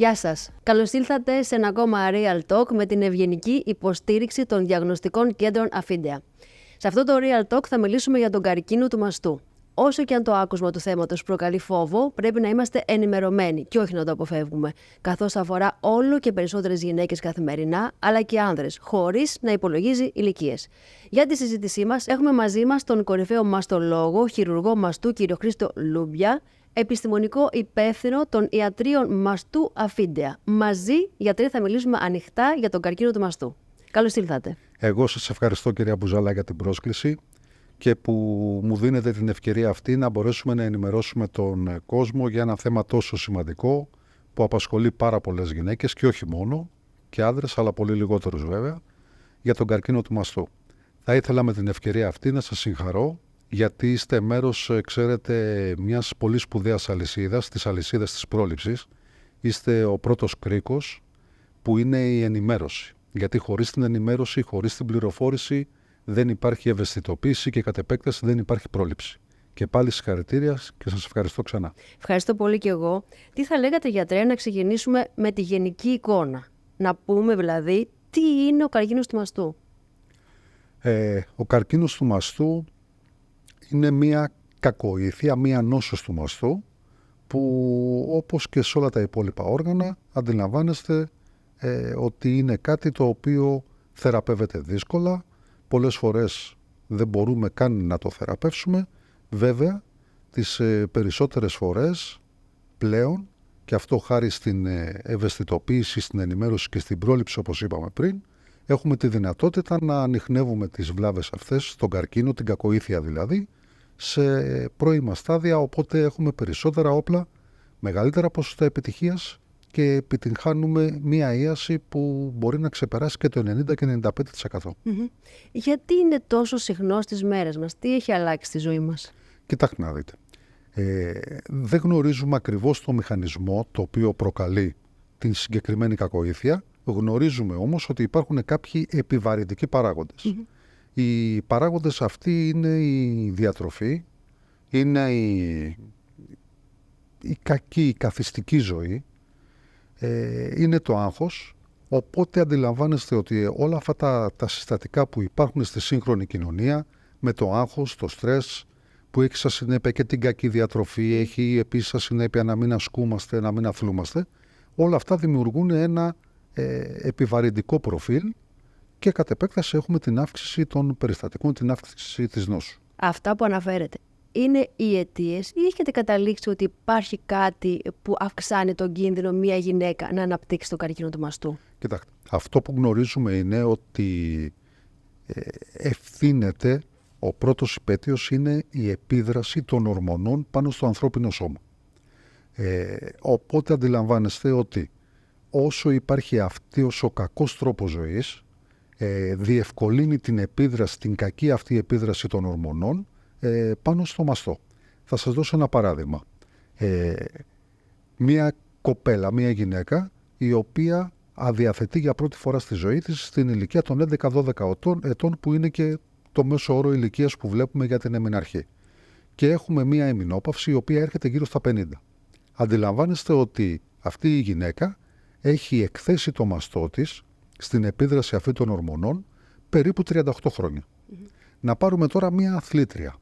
Γεια σας. Καλώς ήλθατε σε ένα ακόμα Real Talk με την ευγενική υποστήριξη των διαγνωστικών κέντρων Αφίντεα. Σε αυτό το Real Talk θα μιλήσουμε για τον καρκίνο του μαστού. Όσο και αν το άκουσμα του θέματος προκαλεί φόβο, πρέπει να είμαστε ενημερωμένοι και όχι να το αποφεύγουμε, καθώς αφορά όλο και περισσότερες γυναίκες καθημερινά, αλλά και άνδρες, χωρίς να υπολογίζει ηλικίες. Για τη συζήτησή μας έχουμε μαζί μας τον κορυφαίο μαστολόγο, χειρουργό μαστού κ. Χρήστο Λούμπια, επιστημονικό υπεύθυνο των ιατρίων μαστού Αφίντεα. Μαζί, γιατροί, θα μιλήσουμε ανοιχτά για τον καρκίνο του μαστού. Καλώς ήλθατε. Εγώ σας ευχαριστώ, κυρία Μπουζάλα, για την πρόσκληση και που μου δίνετε την ευκαιρία αυτή να μπορέσουμε να ενημερώσουμε τον κόσμο για ένα θέμα τόσο σημαντικό που απασχολεί πάρα πολλές γυναίκες και όχι μόνο, και άνδρες, αλλά πολύ λιγότερους βέβαια, για τον καρκίνο του μαστού. Θα ήθελα με την ευκαιρία αυτή να σας συγχαρώ, γιατί είστε μέρος, ξέρετε, μιας πολύ σπουδαίας αλυσίδας, της αλυσίδας της πρόληψης. Είστε ο πρώτος κρίκος που είναι η ενημέρωση. Γιατί χωρίς την ενημέρωση, χωρίς την πληροφόρηση, δεν υπάρχει ευαισθητοποίηση και κατ' επέκταση δεν υπάρχει πρόληψη. Και πάλι συγχαρητήρια και σας ευχαριστώ ξανά. Ευχαριστώ πολύ και εγώ. Τι θα λέγατε, γιατρέ, να ξεκινήσουμε με τη γενική εικόνα. Να πούμε δηλαδή τι είναι ο καρκίνος του μαστού. Ο καρκίνος του μαστού είναι μια κακοήθεια, μια νόσος του μαστού που, όπως και σε όλα τα υπόλοιπα όργανα, αντιλαμβάνεστε ότι είναι κάτι το οποίο θεραπεύεται δύσκολα. Πολλές φορές δεν μπορούμε καν να το θεραπεύσουμε. Βέβαια, τις περισσότερες φορές πλέον, και αυτό χάρη στην ευαισθητοποίηση, στην ενημέρωση και στην πρόληψη, όπως είπαμε πριν, έχουμε τη δυνατότητα να ανιχνεύουμε τις βλάβες αυτές, τον καρκίνο, την κακοήθεια δηλαδή, σε πρώιμα στάδια, οπότε έχουμε περισσότερα όπλα, μεγαλύτερα ποσοστά επιτυχίας και επιτυγχάνουμε μία ίαση που μπορεί να ξεπεράσει και το 90 και 95%. Γιατί είναι τόσο συχνό στις μέρες μας, τι έχει αλλάξει στη ζωή μας? Κοιτάξτε να δείτε. Δεν γνωρίζουμε ακριβώς το μηχανισμό το οποίο προκαλεί την συγκεκριμένη κακοήθεια. Γνωρίζουμε όμως ότι υπάρχουν κάποιοι επιβαρυντικοί παράγοντες. Οι παράγοντες αυτοί είναι η διατροφή, είναι η κακή, η καθιστική ζωή, είναι το άγχος. Οπότε αντιλαμβάνεστε ότι όλα αυτά τα συστατικά που υπάρχουν στη σύγχρονη κοινωνία, με το άγχος, το στρες, που έχει σαν συνέπεια και την κακή διατροφή, έχει επίσης σαν συνέπεια να μην ασκούμαστε, να μην αθλούμαστε, όλα αυτά δημιουργούν ένα επιβαρυντικό προφίλ και κατ' επέκταση έχουμε την αύξηση των περιστατικών, την αύξηση της νόσου. Αυτά που αναφέρετε είναι οι αιτίες ή έχετε καταλήξει ότι υπάρχει κάτι που αυξάνει τον κίνδυνο μια γυναίκα να αναπτύξει τον καρκίνο του μαστού? Κοιτάξτε, αυτό που γνωρίζουμε είναι ότι ευθύνεται, ο πρώτος υπαίτιος είναι η επίδραση των ορμονών πάνω στο ανθρώπινο σώμα. Οπότε αντιλαμβάνεστε ότι όσο υπάρχει αυτός ο κακός τρόπος ζωής, διευκολύνει την επίδραση, την κακή αυτή επίδραση των ορμονών πάνω στο μαστό. Θα σας δώσω ένα παράδειγμα. Μία κοπέλα, μία γυναίκα, η οποία αδιαθετεί για πρώτη φορά στη ζωή της στην ηλικία των 11-12 ετών, που είναι και το μέσο όρο ηλικίας που βλέπουμε για την εμειναρχή. Και έχουμε μία εμεινόπαυση η οποία έρχεται γύρω στα 50. Αντιλαμβάνεστε ότι αυτή η γυναίκα έχει εκθέσει το μαστό της στην επίδραση αυτή των ορμονών περίπου 38 χρόνια. Να πάρουμε τώρα μία αθλήτρια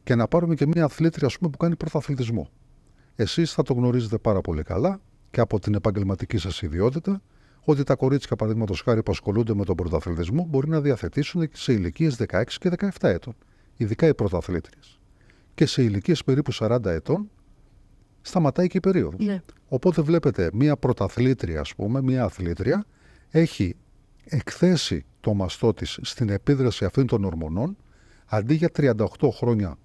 και να πάρουμε και μία αθλήτρια, ας πούμε, που κάνει πρωταθλητισμό. Εσείς θα το γνωρίζετε πάρα πολύ καλά και από την επαγγελματική σας ιδιότητα ότι τα κορίτσια, παραδείγματος χάρη, που ασχολούνται με τον πρωταθλητισμό μπορεί να διαθετήσουν σε ηλικίες 16 και 17 ετών, ειδικά οι πρωταθλήτριες. Και σε ηλικίες περίπου 40 ετών σταματάει και η περίοδος. Ναι. Οπότε βλέπετε μία πρωταθλήτρια, ας πούμε, μία αθλήτρια, έχει εκθέσει το μαστό της στην επίδραση αυτών των ορμονών, αντί για 38 χρόνια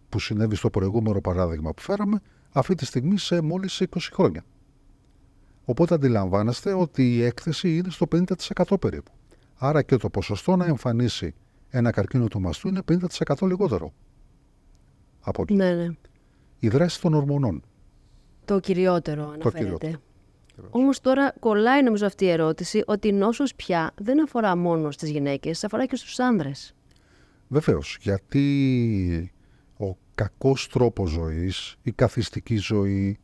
που συνέβη στο προηγούμενο παράδειγμα που φέραμε, αυτή τη στιγμή σε μόλις 20 χρόνια. Οπότε αντιλαμβάνεστε ότι η έκθεση είναι στο 50% περίπου. Άρα και το ποσοστό να εμφανίσει ένα καρκίνο του μαστού είναι 50% λιγότερο. Από ναι. Η δράση των ορμονών. Το κυριότερο αναφέρεται. Όμως τώρα κολλάει νομίζω αυτή η ερώτηση ότι η νόσος πια δεν αφορά μόνο στις γυναίκες, αφορά και στους άνδρες. Βεβαίως, γιατί ο κακός τρόπος ζωής, η καθιστική ζωή,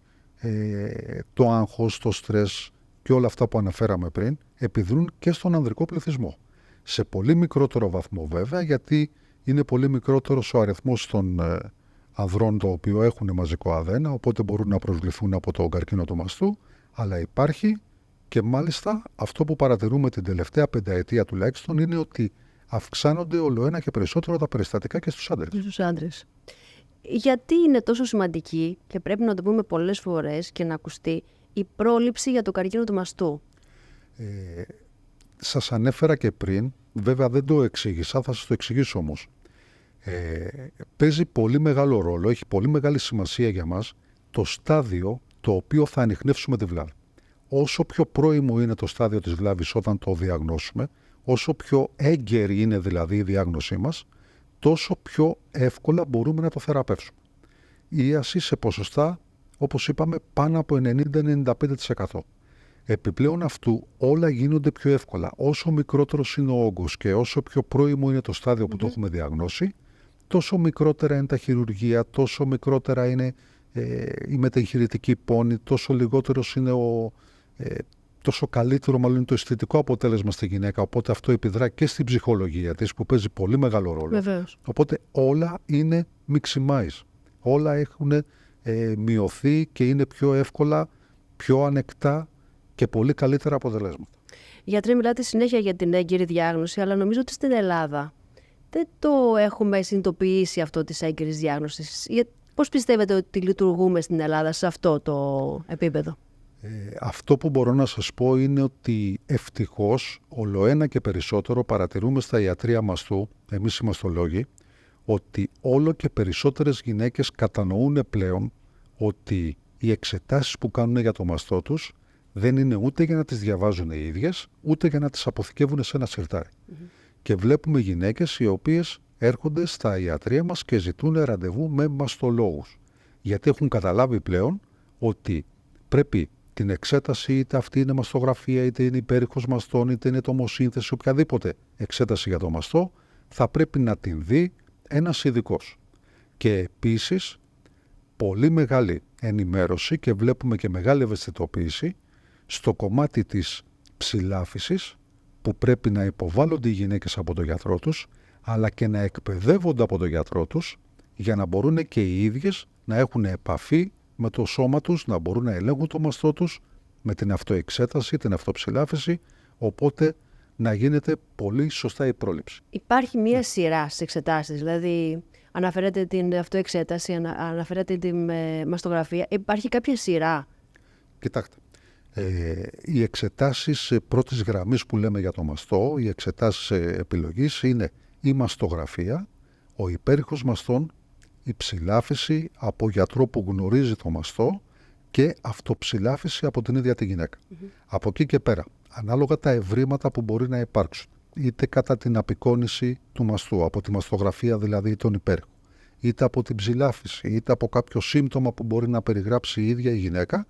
το άγχος, το στρες και όλα αυτά που αναφέραμε πριν επιδρούν και στον ανδρικό πληθυσμό. Σε πολύ μικρότερο βαθμό βέβαια, γιατί είναι πολύ μικρότερος ο αριθμός των ανδρών το οποίο έχουν μαζικό αδένα, οπότε μπορούν να προσβληθούν από τον καρκίνο του μαστού, αλλά υπάρχει και μάλιστα αυτό που παρατηρούμε την τελευταία πενταετία τουλάχιστον είναι ότι αυξάνονται ολοένα και περισσότερο τα περιστατικά και στους άντρες. Στους άντρες. Γιατί είναι τόσο σημαντική και πρέπει να το πούμε πολλές φορές και να ακουστεί η πρόληψη για το καρκίνο του μαστού? Σας ανέφερα και πριν, βέβαια δεν το εξήγησα, θα σας το εξηγήσω όμως. Παίζει πολύ μεγάλο ρόλο, έχει πολύ μεγάλη σημασία για μας το στάδιο το οποίο θα ανιχνεύσουμε τη βλάβη. Όσο πιο πρώιμο είναι το στάδιο της βλάβης όταν το διαγνώσουμε, όσο πιο έγκαιρη είναι δηλαδή η διάγνωσή μας, τόσο πιο εύκολα μπορούμε να το θεραπεύσουμε. Η ίαση σε ποσοστά, όπως είπαμε, πάνω από 90-95%. Επιπλέον αυτού όλα γίνονται πιο εύκολα. Όσο μικρότερος είναι ο όγκος και όσο πιο πρώιμο είναι το στάδιο που το έχουμε διαγνώσει, τόσο μικρότερα είναι τα χειρουργεία, τόσο μικρότερα είναι η μεταγχειρητική πόνη, τόσο λιγότερος είναι τόσο καλύτερο μάλλον είναι το αισθητικό αποτέλεσμα στη γυναίκα. Οπότε αυτό επιδρά και στην ψυχολογία της που παίζει πολύ μεγάλο ρόλο. Βεβαίως. Οπότε όλα είναι maximize. Όλα έχουν μειωθεί και είναι πιο εύκολα, πιο ανεκτά και πολύ καλύτερα αποτελέσματα. Γιατροί, μιλάτε συνέχεια για την έγκυρη διάγνωση, αλλά νομίζω ότι στην Ελλάδα δεν το έχουμε συνειδητοποιήσει αυτό της έγκυρης διάγνωσης. Πώς πιστεύετε ότι λειτουργούμε στην Ελλάδα σε αυτό το επίπεδο? Αυτό που μπορώ να σας πω είναι ότι ευτυχώς ολοένα και περισσότερο παρατηρούμε στα ιατρεία μαστού, εμείς οι μαστολόγοι, ότι όλο και περισσότερες γυναίκες κατανοούν πλέον ότι οι εξετάσεις που κάνουν για το μαστό τους δεν είναι ούτε για να τις διαβάζουν οι ίδιες, ούτε για να τις αποθηκεύουν σε ένα σιρτάρι. Και βλέπουμε γυναίκες οι οποίες έρχονται στα ιατρεία μας και ζητούν ραντεβού με μαστολόγους. Γιατί έχουν καταλάβει πλέον ότι πρέπει την εξέταση, είτε αυτή είναι μαστογραφία, είτε είναι υπέρηχος μαστών, είτε είναι τομοσύνθεση, οποιαδήποτε εξέταση για το μαστό, θα πρέπει να την δει ένας ειδικός. Και επίσης, πολύ μεγάλη ενημέρωση και βλέπουμε και μεγάλη ευαισθητοποίηση στο κομμάτι της ψηλάφισης που πρέπει να υποβάλλονται οι γυναίκες από τον γιατρό τους, αλλά και να εκπαιδεύονται από τον γιατρό τους για να μπορούν και οι ίδιες να έχουν επαφή με το σώμα τους, να μπορούν να ελέγχουν το μαστό τους με την αυτοεξέταση, την αυτοψηλάφιση, οπότε να γίνεται πολύ σωστά η πρόληψη. Υπάρχει μία σειρά στις εξετάσεις, δηλαδή αναφέρετε την αυτοεξέταση, αναφέρετε την μαστογραφία, υπάρχει κάποια σειρά? Κοιτάξτε, οι εξετάσεις πρώτης γραμμής που λέμε για το μαστό, οι εξετάσεις επιλογής είναι η μαστογραφία, ο υπέρηχος μαστών, η ψηλάφιση από γιατρό που γνωρίζει το μαστό και αυτοψηλάφιση από την ίδια τη γυναίκα. Από εκεί και πέρα, ανάλογα τα ευρήματα που μπορεί να υπάρξουν, είτε κατά την απεικόνηση του μαστού, από τη μαστογραφία δηλαδή τον υπέρηχο, είτε από την ψηλάφιση, είτε από κάποιο σύμπτωμα που μπορεί να περιγράψει η ίδια η γυναίκα,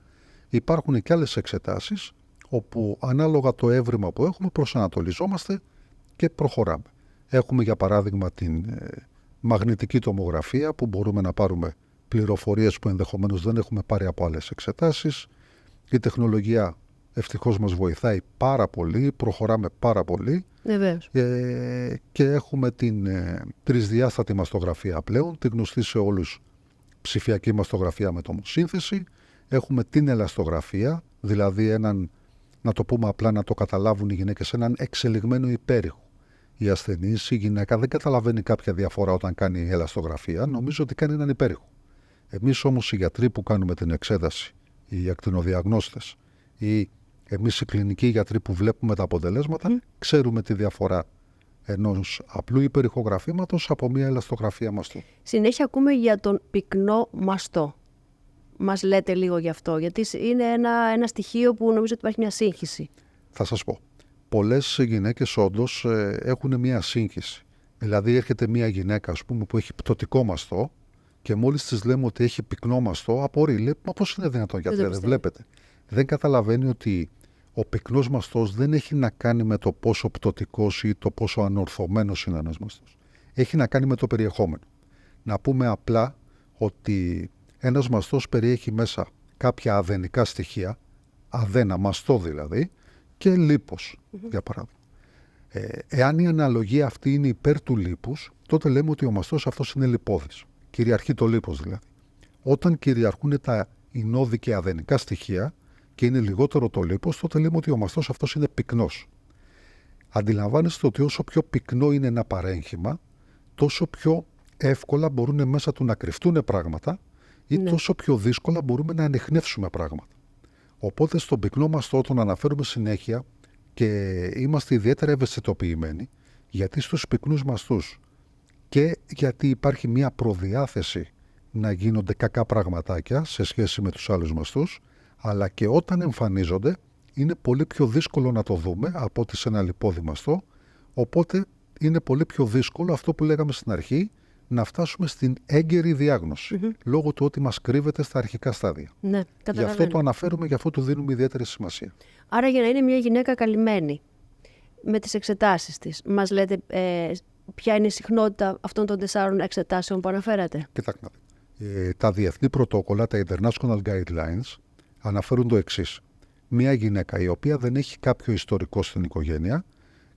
υπάρχουν και άλλες εξετάσεις όπου ανάλογα το εύρημα που έχουμε προσανατολιζόμαστε και προχωράμε. Έχουμε για παράδειγμα την μαγνητική τομογραφία που μπορούμε να πάρουμε πληροφορίες που ενδεχομένως δεν έχουμε πάρει από άλλες εξετάσεις. Η τεχνολογία ευτυχώς μας βοηθάει πάρα πολύ, προχωράμε πάρα πολύ. Και έχουμε την τρισδιάστατη μαστογραφία πλέον, τη γνωστή σε όλους ψηφιακή μαστογραφία με τομοσύνθεση. Έχουμε την ελαστογραφία, δηλαδή έναν, να το πούμε απλά να το καταλάβουν οι γυναίκες, έναν εξελιγμένο υπέρηχο. Η ασθενής, η γυναίκα δεν καταλαβαίνει κάποια διαφορά όταν κάνει ελαστογραφία, νομίζω ότι κάνει έναν υπέρηχο. Εμείς όμως οι γιατροί που κάνουμε την εξέταση, οι ακτινοδιαγνώστες ή εμείς οι κλινικοί γιατροί που βλέπουμε τα αποτελέσματα, ξέρουμε τη διαφορά ενός απλού υπερηχογραφήματος από μια ελαστογραφία μαστού. Συνέχεια ακούμε για τον πυκνό μαστό. Μας λέτε λίγο γι' αυτό, γιατί είναι ένα στοιχείο που νομίζω ότι υπάρχει μια σύγχυση. Θα σας πω. Πολλές γυναίκες όντως έχουν μια σύγχυση. Δηλαδή έρχεται μια γυναίκα ας πούμε, που έχει πτωτικό μαστό και μόλις της λέμε ότι έχει πυκνό μαστό, απορεί. Λέει, μα πώς είναι δυνατόν γιατρέ, δεν βλέπετε. Δεν καταλαβαίνει ότι ο πυκνός μαστός δεν έχει να κάνει με το πόσο πτωτικός ή το πόσο ανορθωμένος είναι ένας μαστός. Έχει να κάνει με το περιεχόμενο. Να πούμε απλά ότι ένας μαστός περιέχει μέσα κάποια αδενικά στοιχεία, αδένα, μαστό δηλαδή, και λίπος, για παράδειγμα. Εάν η αναλογία αυτή είναι υπέρ του λίπους, τότε λέμε ότι ο μαστός αυτός είναι λιπώδης. Κυριαρχεί το λίπος δηλαδή. Όταν κυριαρχούν τα ινώδη και αδενικά στοιχεία και είναι λιγότερο το λίπος, τότε λέμε ότι ο μαστός αυτός είναι πυκνός. Αντιλαμβάνεστε ότι όσο πιο πυκνό είναι ένα παρέγχημα, τόσο πιο εύκολα μπορούν μέσα του να κρυφτούν πράγματα ή τόσο πιο δύσκολα μπορούμε να ανιχνεύσουμε πράγματα. Οπότε στον πυκνό μαστό τον αναφέρουμε συνέχεια και είμαστε ιδιαίτερα ευαισθητοποιημένοι, γιατί στους πυκνούς μαστούς και γιατί υπάρχει μια προδιάθεση να γίνονται κακά πραγματάκια σε σχέση με τους άλλους μαστούς, αλλά και όταν εμφανίζονται είναι πολύ πιο δύσκολο να το δούμε από ότι σε ένα λιπώδη μαστό, οπότε είναι πολύ πιο δύσκολο αυτό που λέγαμε στην αρχή, να φτάσουμε στην έγκαιρη διάγνωση, λόγω του ότι μας κρύβεται στα αρχικά στάδια. Ναι, γι' αυτό το αναφέρουμε, γι' αυτό του δίνουμε ιδιαίτερη σημασία. Άρα για να είναι μια γυναίκα καλυμμένη με τις εξετάσεις της, μας λέτε ποια είναι η συχνότητα αυτών των 4 εξετάσεων που αναφέρατε? Κοιτάξτε, τα διεθνή πρωτόκολλα, τα International Guidelines, αναφέρουν το εξής. Μια γυναίκα η οποία δεν έχει κάποιο ιστορικό στην οικογένεια,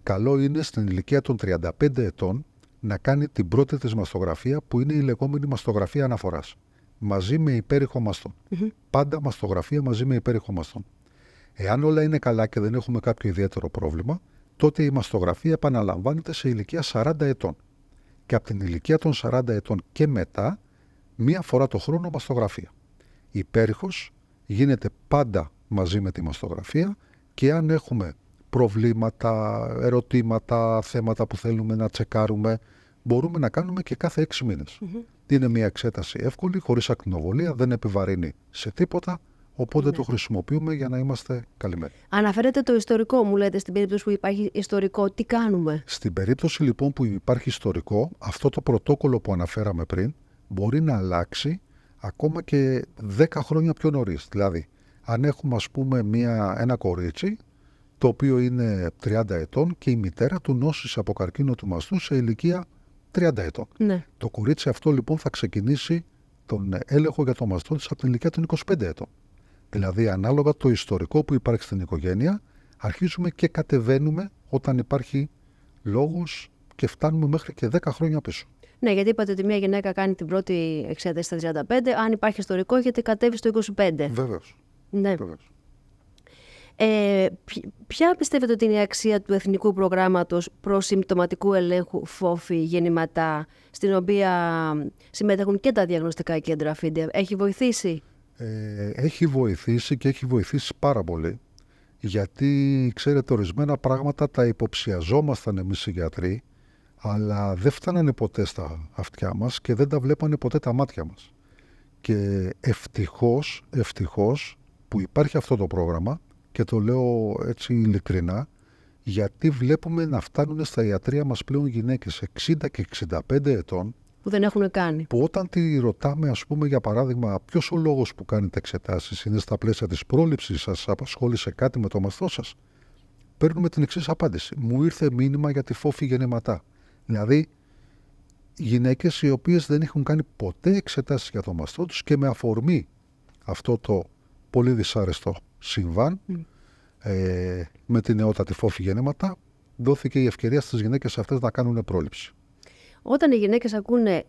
καλό είναι στην ηλικία των 35 ετών να κάνει την πρώτη της μαστογραφία, που είναι η λεγόμενη μαστογραφία αναφοράς, μαζί με υπέρηχο μαστό. Πάντα μαστογραφία μαζί με υπέρηχο μαστό. Εάν όλα είναι καλά και δεν έχουμε κάποιο ιδιαίτερο πρόβλημα, τότε η μαστογραφία επαναλαμβάνεται σε ηλικία 40 ετών. Και από την ηλικία των 40 ετών και μετά, μία φορά το χρόνο μαστογραφία. Υπέρηχος γίνεται πάντα μαζί με τη μαστογραφία, και αν έχουμε προβλήματα, ερωτήματα, θέματα που θέλουμε να τσεκάρουμε, μπορούμε να κάνουμε και κάθε 6 μήνες. Είναι μια εξέταση εύκολη, χωρίς ακτινοβολία, δεν επιβαρύνει σε τίποτα, οπότε το χρησιμοποιούμε για να είμαστε καλυμμένοι. Αναφέρετε το ιστορικό, μου λέτε, στην περίπτωση που υπάρχει ιστορικό, τι κάνουμε? Στην περίπτωση λοιπόν που υπάρχει ιστορικό, αυτό το πρωτόκολλο που αναφέραμε πριν μπορεί να αλλάξει ακόμα και 10 χρόνια πιο νωρίς. Δηλαδή, αν έχουμε ας πούμε ένα κορίτσι το οποίο είναι 30 ετών και η μητέρα του νόσησε από καρκίνο του μαστού σε ηλικία 30 ετών. Ναι. Το κορίτσι αυτό λοιπόν θα ξεκινήσει τον έλεγχο για το μαστό της από την ηλικία των 25 ετών. Δηλαδή, ανάλογα το ιστορικό που υπάρχει στην οικογένεια, αρχίζουμε και κατεβαίνουμε όταν υπάρχει λόγος και φτάνουμε μέχρι και 10 χρόνια πίσω. Ναι, γιατί είπατε ότι μια γυναίκα κάνει την πρώτη εξέταση στα 35, αν υπάρχει ιστορικό, γιατί κατέβει στο 25. Βεβαίως. Ναι. Βεβαίως. Ποια πιστεύετε ότι είναι η αξία του Εθνικού Προγράμματος Προσυμπτωματικού Ελέγχου ΦΟΦΗ γεννηματά, στην οποία συμμετέχουν και τα διαγνωστικά κέντρα Αφίντια? Έχει βοηθήσει? Έχει βοηθήσει και έχει βοηθήσει πάρα πολύ, γιατί ξέρετε, ορισμένα πράγματα τα υποψιαζόμασταν εμείς οι γιατροί, αλλά δεν φτάνανε ποτέ στα αυτιά μας και δεν τα βλέπανε ποτέ τα μάτια μας. Και ευτυχώς που υπάρχει αυτό το πρόγραμμα, και το λέω έτσι ειλικρινά, γιατί βλέπουμε να φτάνουν στα ιατρεία μας πλέον γυναίκες 60 και 65 ετών, που δεν έχουν κάνει. Που όταν τη ρωτάμε, ας πούμε, για παράδειγμα, ποιος ο λόγος που κάνετε εξετάσεις, είναι στα πλαίσια της πρόληψης, σας απασχόλησε κάτι με το μαστό σας, παίρνουμε την εξής απάντηση. Μου ήρθε μήνυμα για τη φόφη γεννηματά. Δηλαδή, γυναίκες οι οποίες δεν έχουν κάνει ποτέ εξετάσεις για το μαστό τους και με αφορμή αυτό το πολύ δυσάρεστο συμβάν, με την νεότατη φόφη γεννηματά, δόθηκε η ευκαιρία στις γυναίκες αυτές να κάνουν πρόληψη. Όταν οι γυναίκες ακούνε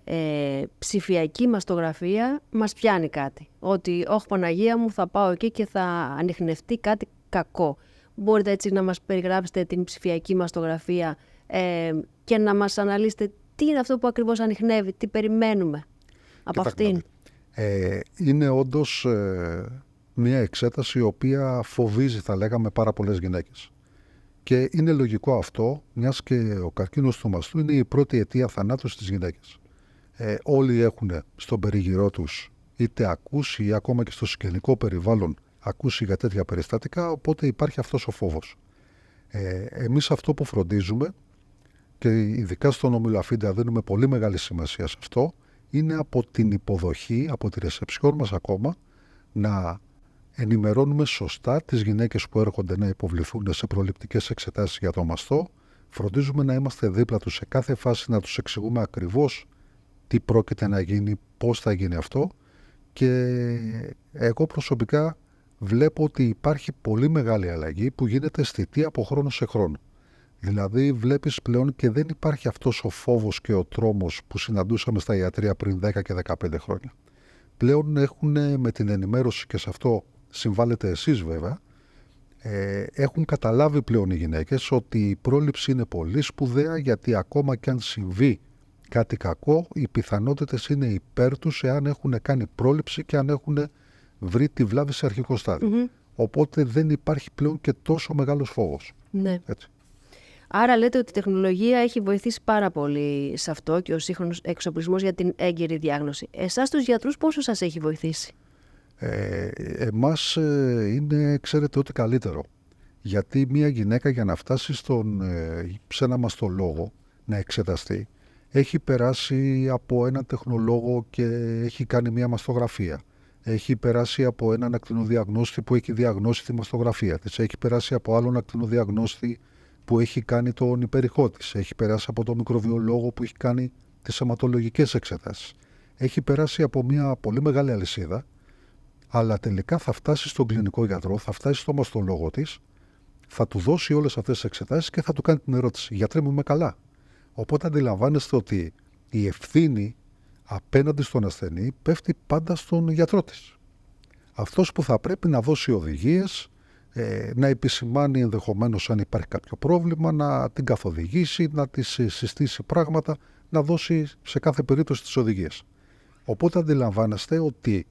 ψηφιακή μαστογραφία, μας πιάνει κάτι. Ότι, όχι Παναγία μου, θα πάω εκεί και θα ανιχνευτεί κάτι κακό. Μπορείτε έτσι να μας περιγράψετε την ψηφιακή μαστογραφία και να μας αναλύσετε τι είναι αυτό που ακριβώς ανιχνεύει, τι περιμένουμε από αυτήν? Είναι όντως μια εξέταση η οποία φοβίζει, θα λέγαμε, πάρα πολλές γυναίκες. Και είναι λογικό αυτό, μιας και ο καρκίνος του μαστού είναι η πρώτη αιτία θανάτου στις γυναίκες. Όλοι έχουν στον περίγυρό τους είτε ακούσει ή ακόμα και στο συγγενικό περιβάλλον ακούσει για τέτοια περιστατικά, οπότε υπάρχει αυτός ο φόβος. Εμείς αυτό που φροντίζουμε, και ειδικά στον όμιλο Αφίντια δίνουμε πολύ μεγάλη σημασία σε αυτό, είναι από την υποδοχή, από τη ρεσεψιόν μας ακόμα, να ενημερώνουμε σωστά τις γυναίκες που έρχονται να υποβληθούν σε προληπτικές εξετάσεις για το μαστό. Φροντίζουμε να είμαστε δίπλα τους σε κάθε φάση, να τους εξηγούμε ακριβώς τι πρόκειται να γίνει, πώς θα γίνει αυτό, και εγώ προσωπικά βλέπω ότι υπάρχει πολύ μεγάλη αλλαγή που γίνεται αισθητή από χρόνο σε χρόνο. Δηλαδή βλέπεις πλέον και δεν υπάρχει αυτός ο φόβος και ο τρόμος που συναντούσαμε στα ιατρεία πριν 10 και 15 χρόνια. Πλέον έχουν με την ενημέρωση, και σε αυτό συμβάλλετε εσείς βέβαια, έχουν καταλάβει πλέον οι γυναίκες ότι η πρόληψη είναι πολύ σπουδαία, γιατί ακόμα και αν συμβεί κάτι κακό, οι πιθανότητες είναι υπέρ τους εάν έχουν κάνει πρόληψη και αν έχουν βρει τη βλάβη σε αρχικό στάδιο. Οπότε δεν υπάρχει πλέον και τόσο μεγάλος φόβος. Ναι. Έτσι. Άρα λέτε ότι η τεχνολογία έχει βοηθήσει πάρα πολύ σε αυτό και ο σύγχρονος εξοπλισμός για την έγκαιρη διάγνωση. Εσάς τους γιατρούς πόσο σας έχει βοηθήσει? Εμάς είναι, ξέρετε, ό,τι καλύτερο. Γιατί μια γυναίκα για να φτάσει σε ένα μαστολόγο να εξεταστεί, έχει περάσει από έναν τεχνολόγο και έχει κάνει μια μαστογραφία. Έχει περάσει από έναν ακτινοδιαγνώστη που έχει διαγνώσει τη μαστογραφία της. Έχει περάσει από άλλον ακτινοδιαγνώστη που έχει κάνει τον υπερηχό της. Έχει περάσει από τον μικροβιολόγο που έχει κάνει τις αιματολογικές εξετάσεις. Έχει περάσει από μια πολύ μεγάλη αλυσίδα, αλλά τελικά θα φτάσει στον κλινικό γιατρό, θα φτάσει στο μαστολόγο της, θα του δώσει όλες αυτές τις εξετάσεις και θα του κάνει την ερώτηση: γιατρέ μου, είμαι καλά? Οπότε αντιλαμβάνεστε ότι η ευθύνη απέναντι στον ασθενή πέφτει πάντα στον γιατρό της. Αυτός που θα πρέπει να δώσει οδηγίες, να επισημάνει ενδεχομένως αν υπάρχει κάποιο πρόβλημα, να την καθοδηγήσει, να της συστήσει πράγματα, να δώσει σε κάθε περίπτωση τις οδηγίες. Οπότε αντιλαμβάνεστε ότι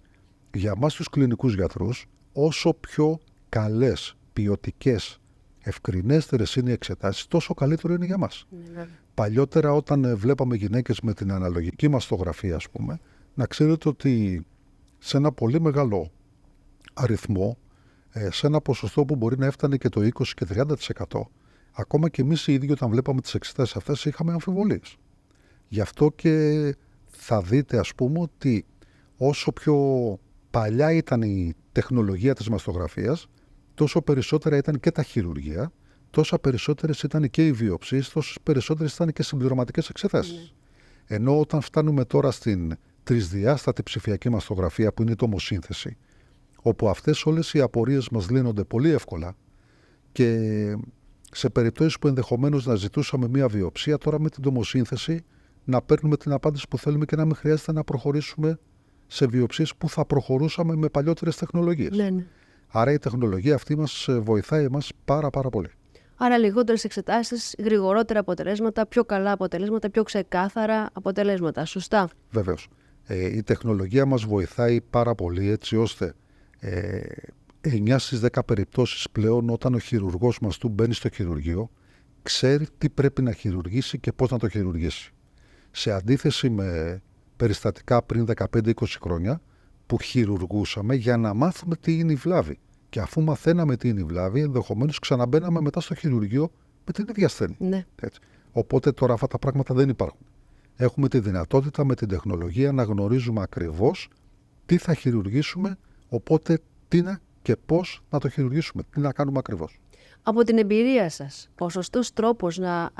για μας τους κλινικούς γιατρούς, όσο πιο καλές, ποιοτικές, ευκρινέστερες είναι οι εξετάσεις, τόσο καλύτερο είναι για μας. Παλιότερα, όταν βλέπαμε γυναίκες με την αναλογική μαστογραφία, ας πούμε, να ξέρετε ότι σε ένα πολύ μεγάλο αριθμό, σε ένα ποσοστό που μπορεί να έφτανε και το 20 και 30%, ακόμα και εμείς οι ίδιοι όταν βλέπαμε τις εξετάσεις αυτές είχαμε αμφιβολίες. Γι' αυτό και θα δείτε, ας πούμε, ότι όσο πιο παλιά ήταν η τεχνολογία της μαστογραφίας, τόσο περισσότερα ήταν και τα χειρουργεία, τόσα περισσότερες ήταν και οι βιοψίες, τόσες περισσότερες ήταν και συμπληρωματικές εξετάσεις. Ενώ όταν φτάνουμε τώρα στην τρισδιάστατη ψηφιακή μαστογραφία, που είναι η τομοσύνθεση, όπου αυτές όλες οι απορίες μας λύνονται πολύ εύκολα, και σε περιπτώσεις που ενδεχομένως να ζητούσαμε μία βιοψία, τώρα με την τομοσύνθεση να παίρνουμε την απάντηση που θέλουμε και να μην χρειάζεται να προχωρήσουμε σε βιοψίες που θα προχωρούσαμε με παλιότερες τεχνολογίες. Ναι. Άρα η τεχνολογία αυτή μας βοηθάει εμάς πάρα πολύ. Άρα λιγότερες εξετάσεις, γρηγορότερα αποτελέσματα, πιο καλά αποτελέσματα, πιο ξεκάθαρα αποτελέσματα. Σωστά? Βεβαίως. Η τεχνολογία μας βοηθάει πάρα πολύ, έτσι ώστε 9 στις 10 περιπτώσεις πλέον, όταν ο χειρουργός μας του μπαίνει στο χειρουργείο, ξέρει τι πρέπει να χειρουργήσει και πώς να το χειρουργήσει. Σε αντίθεση με περιστατικά πριν 15-20 χρόνια, που χειρουργούσαμε για να μάθουμε τι είναι η βλάβη. Και αφού μαθαίναμε τι είναι η βλάβη, ενδεχομένως ξαναμπαίναμε μετά στο χειρουργείο με την ίδια ασθένεια. Ναι. Έτσι. Οπότε τώρα αυτά τα πράγματα δεν υπάρχουν. Έχουμε τη δυνατότητα με την τεχνολογία να γνωρίζουμε ακριβώς τι θα χειρουργήσουμε, οπότε τι να και πώς να το χειρουργήσουμε, τι να κάνουμε ακριβώς. Από την εμπειρία σας, ο σωστός τρόπος να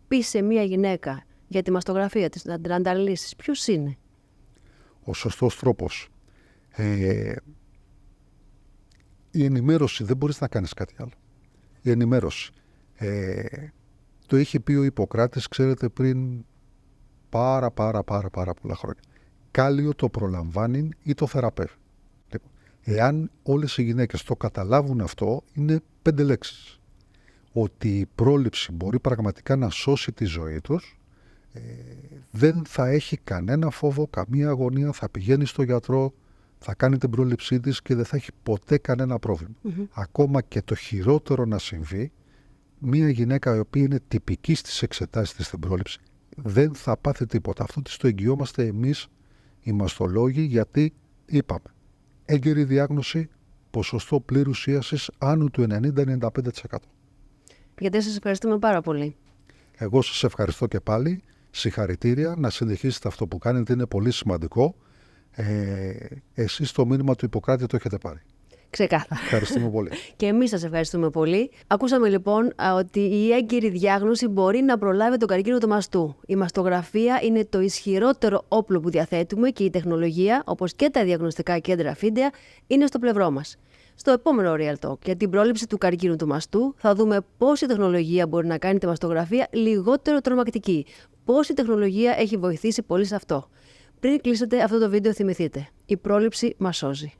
πει σε μία γυναίκα για τη μαστογραφία της, να την ανταλύσεις, ποιος είναι? Ο σωστός τρόπος. Η ενημέρωση, δεν μπορείς να κάνεις κάτι άλλο. Η ενημέρωση. Το είχε πει ο Ιπποκράτης, ξέρετε, πριν πάρα πολλά χρόνια. Κάλιο το προλαμβάνει ή το θεραπεύει. Λοιπόν, εάν όλες οι γυναίκες το καταλάβουν αυτό, είναι 5 λέξεις. Ότι η πρόληψη μπορεί πραγματικά να σώσει τη ζωή τους, δεν θα έχει κανένα φόβο, καμία αγωνία, θα πηγαίνει στο γιατρό, θα κάνει την πρόληψή της και δεν θα έχει ποτέ κανένα πρόβλημα. Ακόμα και το χειρότερο να συμβεί, μια γυναίκα η οποία είναι τυπική στις εξετάσεις της στην πρόληψη, δεν θα πάθει τίποτα. Αυτό της το εγγυόμαστε εμείς οι μαστολόγοι, γιατί είπαμε, έγκαιρη διάγνωση, ποσοστό πλήρους ίασης άνω του 90-95%. Γιατί σας ευχαριστούμε πάρα πολύ. Εγώ σας ευχαριστώ και πάλι. Συγχαρητήρια, να συνεχίσετε αυτό που κάνετε, είναι πολύ σημαντικό. Εσείς το μήνυμα του Ιπποκράτη το έχετε πάρει. Ξεκάθαρα. Ευχαριστούμε πολύ. Και εμείς σας ευχαριστούμε πολύ. Ακούσαμε λοιπόν ότι η έγκαιρη διάγνωση μπορεί να προλάβει τον καρκίνο του μαστού. Η μαστογραφία είναι το ισχυρότερο όπλο που διαθέτουμε και η τεχνολογία, όπως και τα διαγνωστικά κέντρα Αφίντεα, είναι στο πλευρό μας. Στο επόμενο Real Talk για την πρόληψη του καρκίνου του μαστού θα δούμε πώς η τεχνολογία μπορεί να κάνει τη μαστογραφία λιγότερο τρομακτική. Πώς η τεχνολογία έχει βοηθήσει πολύ σε αυτό. Πριν κλείσετε αυτό το βίντεο θυμηθείτε, η πρόληψη μας σώζει.